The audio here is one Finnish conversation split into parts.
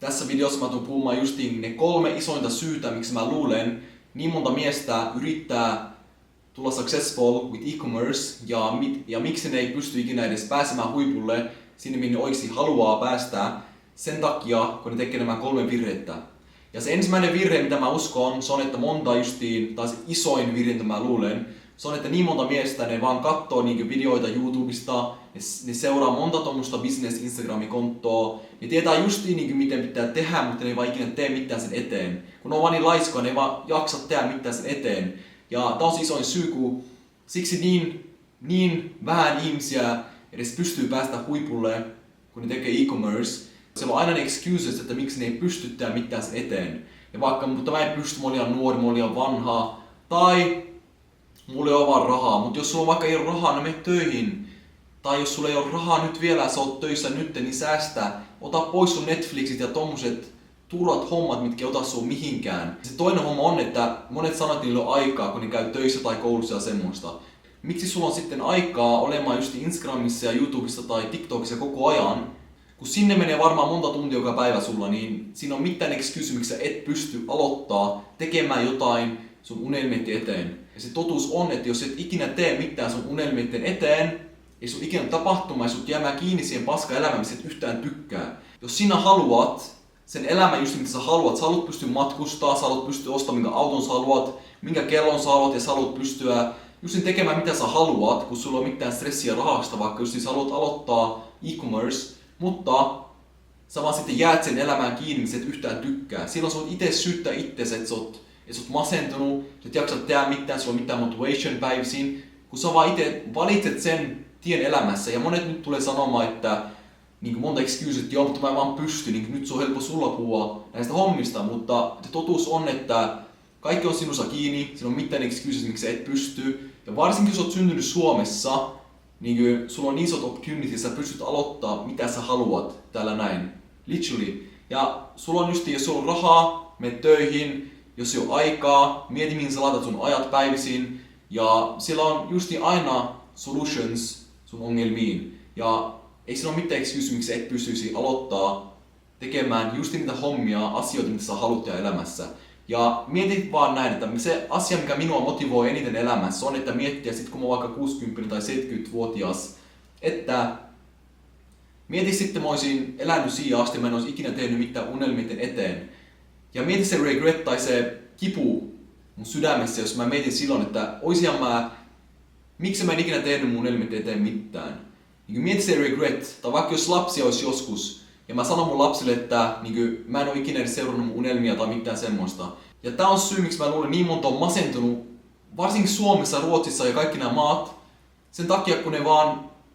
tässä videossa mä tuun puhumaan justiin ne 3 isointa syytä, miksi mä luulen, niin monta miestä yrittää tulla successful with e-commerce ja miksi ne ei pysty ikinä edes pääsemään huipulle sinne, minne oikeasti haluaa päästä sen takia, kun ne tekee nämä 3 virhettä. Ja se ensimmäinen virhe, mitä mä uskon, se on, että monta justiin, tai se isoin virhe, mitä mä luulen, se on, että niin monta miestä, ne vaan katsoo niinku videoita YouTubesta, ne seuraa monta tommoista business Instagram-konttoa, ne tietää justiin niinku miten pitää tehdä, mutta ne ei vaan ikinä tee mitään sen eteen. Kun ne on vaan niin laiskoja, ne ei vaan jaksa tehdä mitään sen eteen. Ja tää on se isoin syy, kun siksi niin vähän ihmisiä edes pystyy päästä huipulle, kun ne tekee e-commerce. Siellä on aina ne excuses, että miksi ne ei pysty tehdä mitään sen eteen. Ja vaikka, mutta mä en pysty, mä olin nuori, mä olin vanha, tai mulla ei ole vaan rahaa, mutta jos sulla vaikka ei ole rahaa, niin mene töihin. Tai jos sulla ei ole rahaa nyt vielä, sä oot töissä nyt, niin säästä. Ota pois sun Netflixit ja tommoset turhat hommat, mitkä ei ota sua mihinkään. Se toinen homma on, että monet sanoo, että niillä on aikaa, kun ne käy töissä tai koulussa ja semmoista. Miksi sulla on sitten aikaa olemaan just Instagramissa ja YouTubessa tai TikTokissa koko ajan? Kun sinne menee varmaan monta tuntia joka päivä sulla, niin siinä on mitään excuse, miksi sä et pysty aloittaa tekemään jotain sun unelmien eteen. Ja se totuus on, että jos et ikinä tee mitään sun unelmien eteen, ei sun ikinä tapahtumaan, ja sut jäämään kiinni siihen paska-elämään, missä et yhtään tykkää. Jos sinä haluat sen elämän just mitä sä haluat pystyä matkustaa, sä haluat pystyä ostamaan minkä auton sä haluat, minkä kellon sä haluat, ja sä haluat pystyä just tekemään mitä sä haluat, kun sulla ei ole mitään stressiä rahasta, vaikka just sä haluat aloittaa e-commerce, mutta sä vaan sitten jäät sen elämään kiinni, missä et yhtään tykkää. Silloin sä voit itse syyttää itsesi, että sä oot masentunut, et jaksat tehdä mitään, sulla on mitään motivation päivisin, kun sä vaan itse valitset sen tien elämässä. Ja monet nyt tulee sanomaan, että niin monta excuse, että joo, mutta mä en vaan pysty, niin nyt se on helppo sulla puhua näistä hommista, mutta totuus on, että kaikki on sinussa kiinni, siinä on mitään excuses, miksi sä et pysty. Ja varsinkin jos oot syntynyt Suomessa, niin sulla on niin isot opportunities, sä pystyt aloittaa mitä sä haluat täällä näin. Literally. Ja sulla on just, jos sulla on rahaa, mene töihin, jos ei ole aikaa, mieti mihin sä laitat sun ajat päivisin. Ja sillä on justi aina solutions sun ongelmiin. Ja ei sillä ole mitään excuse, miksi et pystyisi aloittaa tekemään just niitä hommia, asioita, mitä sä haluat tehdä elämässä. Ja mieti vaan näin, että se asia, mikä minua motivoi eniten elämässä on, että miettiä sit kun mä oon vaikka 60 tai 70-vuotias, että mieti sitten mä olisin elänyt siihen asti, mä en olisi ikinä tehnyt mitään unelmien eteen. Ja mieti se regret tai se kipu mun sydämessä, jos mä mietin silloin, että miksi mä en ikinä tehnyt mun unelmien eteen mitään. Niin mieti se regret, tai vaikka jos lapsi olisi joskus, ja mä sanon mun lapsille, että mä en ole ikinä edes seurannut mun unelmia tai mitään semmoista. Ja tää on syy, miksi mä luulen niin monta on masentunut, varsinkin Suomessa, Ruotsissa ja kaikki nämä maat, sen takia kun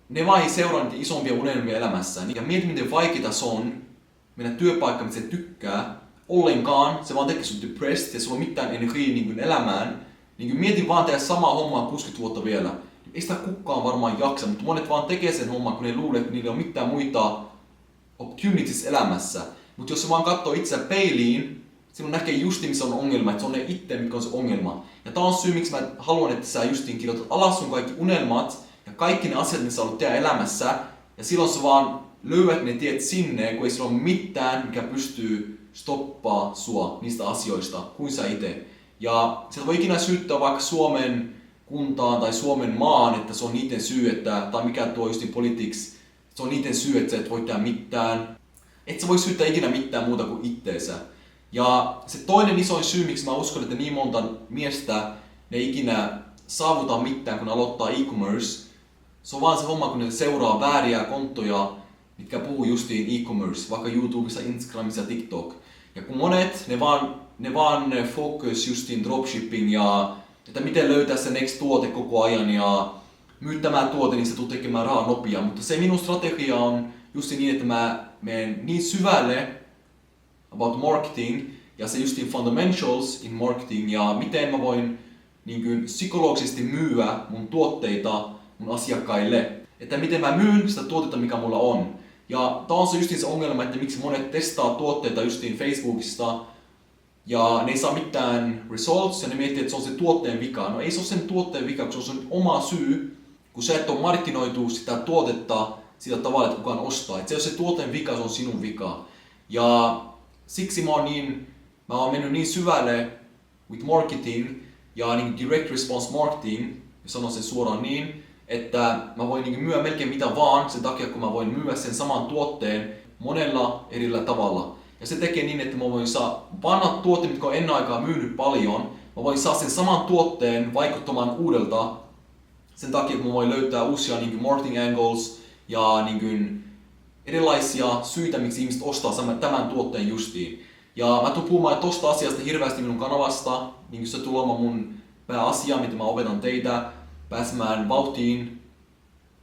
ne vaan ei seuraa niitä isompia unelmia elämässä. Ja mieti miten vaikeeta se on mennä työpaikkaan, mitä se tykkää, ollenkaan, se vaan tekee sun depressed ja sulla on mitään energiaa niin elämään. Niin mieti vaan tehdä samaa hommaa 60 vuotta vielä. Ei sitä kukaan varmaan jaksa, mutta monet vaan tekee sen homman, kun ne luulee, että niillä on mitään muita opportunities elämässä. Mutta jos se vaan katsoo itseä peiliin, silloin näkee justiin missä on ongelma, että se on ne itse, mikä on se ongelma. Ja tää on syy, miksi mä haluan, että sä justiin kirjoitat alas sun kaikki unelmat ja kaikki ne asiat, mitä sä haluat tehdä elämässä. Ja silloin sä vaan löydät ne tiet sinne, kun ei sillä ole mitään, mikä pystyy stoppaa sua niistä asioista kuin sä itse. Ja sä voi ikinä syyttää vaikka Suomen kuntaan tai Suomen maan, että se on niiden syy, tai mikä tuo justiin politics, se on niiden syy, että sä et voi tehdä mitään. Et sä voi syyttää ikinä mitään muuta kuin itteensä. Ja se toinen isoin syy, miksi mä uskon, että niin monta miestä ne ei ikinä saavuta mitään, kun aloittaa e-commerce, se on vaan se homma, kun ne seuraa vääriä konttoja, mitkä puhuu justiin e-commerce, vaikka YouTubessa, Instagramissa ja TikTok. Ja kun monet, ne vaan focus justiin dropshipping ja että miten löytää se next tuote koko ajan ja myy tämä tuote, niin se tulee tekemään rahaa nopeaa. Mutta se minun strategia on just niin, että mä menen niin syvälle about marketing ja se justiin fundamentals in marketing ja miten mä voin niin kuin psykologisesti myyä mun tuotteita mun asiakkaille. Että miten mä myyn sitä tuotetta, mikä mulla on. Ja tää on se justiin se ongelma, että miksi monet testaa tuotteita justiin Facebookista ja ne ei saa mitään results ja ne miettii, että se on se tuotteen vika. No ei se ole sen tuotteen vika, kun se on sen oma syy, kun sä et ole markkinoitu sitä tuotetta sillä tavalla, että kukaan ostaa. Et se ei ole se tuotteen vika, se on sinun vika. Ja siksi mä oon mennyt niin syvälle with marketing ja niin direct response marketing, ja sanon sen suoraan niin, että mä voin niin myyä melkein mitä vaan sen takia, kun mä voin myyä sen saman tuotteen monella erillä tavalla. Ja se tekee niin, että mä voin vanhat tuotteet, mitkä on ennen aikaa myynyt paljon, mä voin saada sen saman tuotteen vaikuttamaan uudelta sen takia, että mä voin löytää uusia niin marketing angles ja niin erilaisia syitä, miksi ihmiset ostaa tämän tuotteen justiin. Ja mä tuun puhumaan tosta asiasta hirveästi minun kanavasta, niin se tulee olemaan mun pääasia, mitä mä opetan teitä pääsemään vauhtiin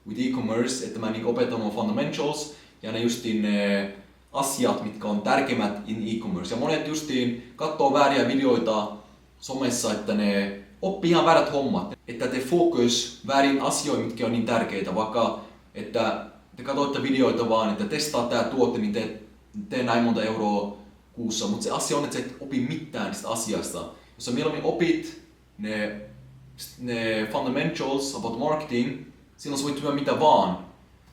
with e-commerce, että mä niin opetan mun fundamentals ja ne justiin ne asiat, mitkä on tärkeimmät in e-commerce. Ja monet justiin katsoo vääriä videoita somessa, että ne oppii ihan väärät hommat, että te focus väärin asioihin, mitkä on niin tärkeitä, vaikka että te katsoitte videoita vaan, että testaa tää tuote, niin tee näin monta euroa kuussa, mutta se asia on, että sä et opi mitään niistä asiasta. Jos sä mieluummin opit ne fundamentals about marketing, silloin sä voit tehdä mitä vaan.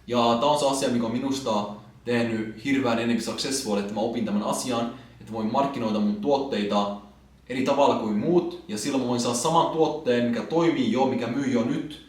Ja tää on se asia, mikä on minusta tehnyt hirveän enemmän successful, että mä opin tämän asian, että voin markkinoida mun tuotteita eri tavalla kuin muut, ja silloin mä voin saada saman tuotteen, mikä toimii jo, mikä myy jo nyt.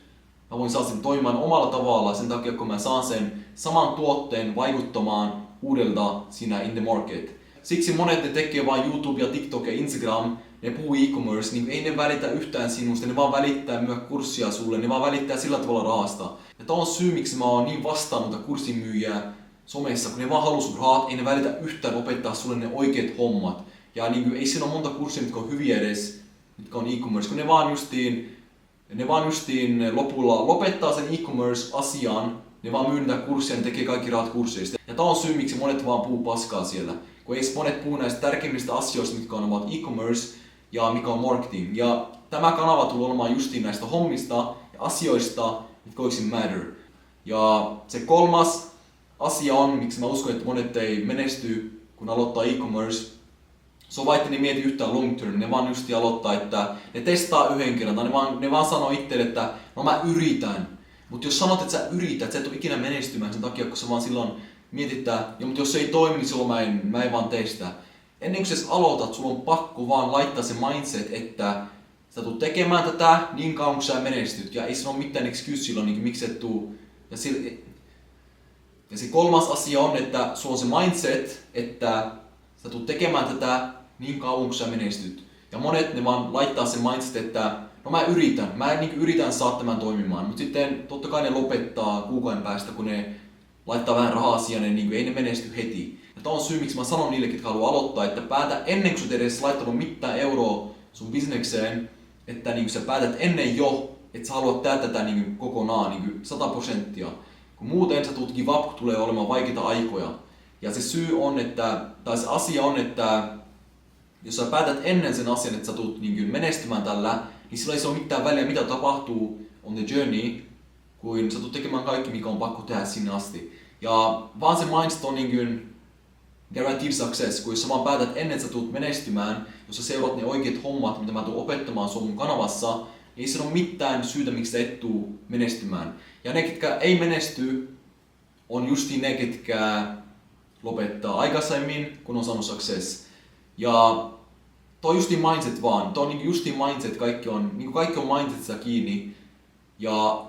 Mä voin saada sen toimimaan omalla tavalla sen takia, kun mä saan sen saman tuotteen vaikuttamaan uudelta siinä in the market. Siksi monet ne tekee vain YouTube ja TikTok ja Instagram, ne puhuu e-commerce, niin ei ne välitä yhtään sinusta, ne vaan välittää myö kurssia sulle, ne vaan välittää sillä tavalla rahasta. Ja tää on syy, miksi mä oon niin vastaan noita kurssimyyjiä somessa, kun ne vaan haluu sun rahat, ei ne välitä yhtään opettaa sulle ne oikeat hommat. Ja niin, ei siinä ole monta kurssia, mitkä on hyviä edes, mitkä on e-commerce, kun ne vaan justiin lopulla lopettaa sen e-commerce-asian, ne vaan myy niitä kurssia, ne tekee kaikki rahat kursseista. Ja tää on syy, miksi monet vaan puhuu paskaa siellä. Kun ei monet puhu näistä tärkeimmistä asioista, mitkä on about e-commerce ja mikä on marketing. Ja tämä kanava tulee olemaan justiin näistä hommista ja asioista, mitkä oikein matter. Ja se kolmas asia on, miksi mä uskon, että monet ei menesty, kun aloittaa e-commerce. Se on vaikka ne mieti yhtään long term, ne vaan just aloittaa, että ne testaa yhden kerran, tai ne vaan sanoo itselle, että no mä yritän. Mutta jos sanot, että sä yrität, sä et ole ikinä menestymään sen takia, kun sä vaan silloin mietit, että mutta jos se ei toimi, niin silloin mä en vaan tee sitä. Ennen kuin sä aloitat, sulla on pakko vaan laittaa se mindset, että sä tulet tekemään tätä niin kauan kun sä menestyt. Ja ei se ole mitään excuse silloin, niin miksi et tuu. Ja se kolmas asia on, että sulla on se mindset, että sä tulet tekemään tätä niin kauan kun sä menestyt. Ja monet ne vaan laittaa sen mindset, että no mä yritän saada tämän toimimaan. Mutta sitten totta kai ne lopettaa kuukauden päästä, kun ne laittaa vähän rahaa siihen, niin ei ne menesty heti. Ja tää on syy, miksi mä sanon niille, jotka haluaa aloittaa, että päätä ennen kuin sä et edes laittanut mitään euroa sun bisnekseen, että niin sä päätät ennen jo, että sä haluat tehdä tätä niin kokonaan, niin 100%. Kun muuten sä tulet give up, kun tulee olemaan vaikeita aikoja. Ja se syy on, tai se asia on, että jos sä päätät ennen sen asian, että sä tulet niin menestymään tällä, niin silloin ei se ole mitään väliä, mitä tapahtuu on the journey, kuin sä tulet tekemään kaikki, mikä on pakko tehdä sinne asti. Ja vaan se mindset on niin guaranteed success, kun jos sä vaan päätät ennen, että sä tulet menestymään, jos sä seurat ne oikeat hommat, mitä mä tulen opettamaan sun mun kanavassa, niin ei se ole mitään syytä, miksi sä et tuu menestymään. Ja ne, ketkä ei menesty, on justiin ne, ketkä lopettaa aikaisemmin, kun on saanut success. Ja toi on justiin mindset vaan. Toi on niin justiin mindset, kaikki on mindsetissa kiinni. Ja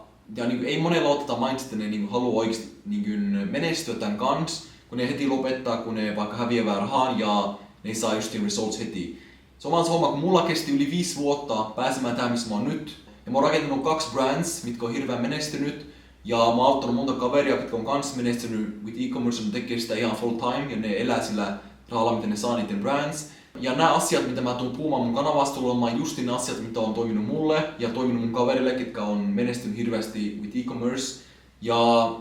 niin ei monella ole tätä mindsetia, ne niin haluaa oikeasti niin menestyä tämän kanssa, kun ne heti lopettaa, kun ne vaikka häviää rahaa ja ne ei saa justiin results heti. Se on vaan se homma, kun mulla kesti yli 5 vuotta pääsemään tähän, missä mä oon nyt. Ja mä oon rakentanut 2 brands, mitkä on hirveän menestynyt. Ja mä oon auttanut monta kaveria, jotka on kanssa menestynyt with e-commerce, ne tekee sitä ihan full time ja ne elää sillä rahalla, miten ne saa niiden brands. Ja nämä asiat, mitä mä tuun puhumaan mun kanavasta, tulee olemaan just ne asiat, mitä on toiminut mulle ja toiminut mun kaverille, ketkä on menestynyt hirveästi with e-commerce. Ja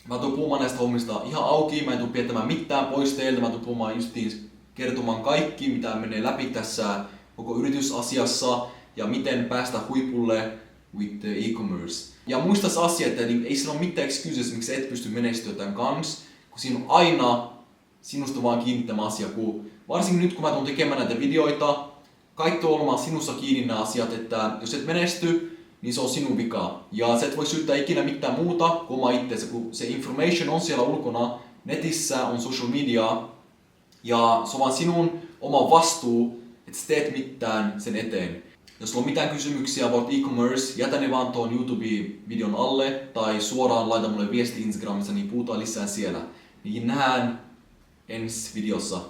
mä tuun puhumaan näistä hommista ihan auki, mä en tuu piettämään mitään pois teiltä, mä tuun puhumaan justiin kertomaan kaikki, mitä menee läpi tässä koko yritysasiassa ja miten päästä huipulle with the e-commerce. Ja muista se asia, että ei siinä ole mitään excuses, miksi et pysty menestyä tämän kanssa, kun siinä on aina sinusta vaan kiinni tämä asia. Varsinkin nyt, kun mä tuun tekemään näitä videoita, kaikki on olemaan sinussa kiinni nämä asiat, että jos et menesty, niin se on sinun vika. Ja sä et voi syyttää ikinä mitään muuta kuin oma itseäsi, kun se information on siellä ulkona, netissä on social media, Ja se on vaan sinun oma vastuu, että sä teet mitään sen eteen. Jos sulla on mitään kysymyksiä about e-commerce, jätä ne vaan tuon YouTube-videon alle tai suoraan laita mulle viesti Instagramissa, niin puhutaan lisää siellä. Niin nähdään ensi videossa.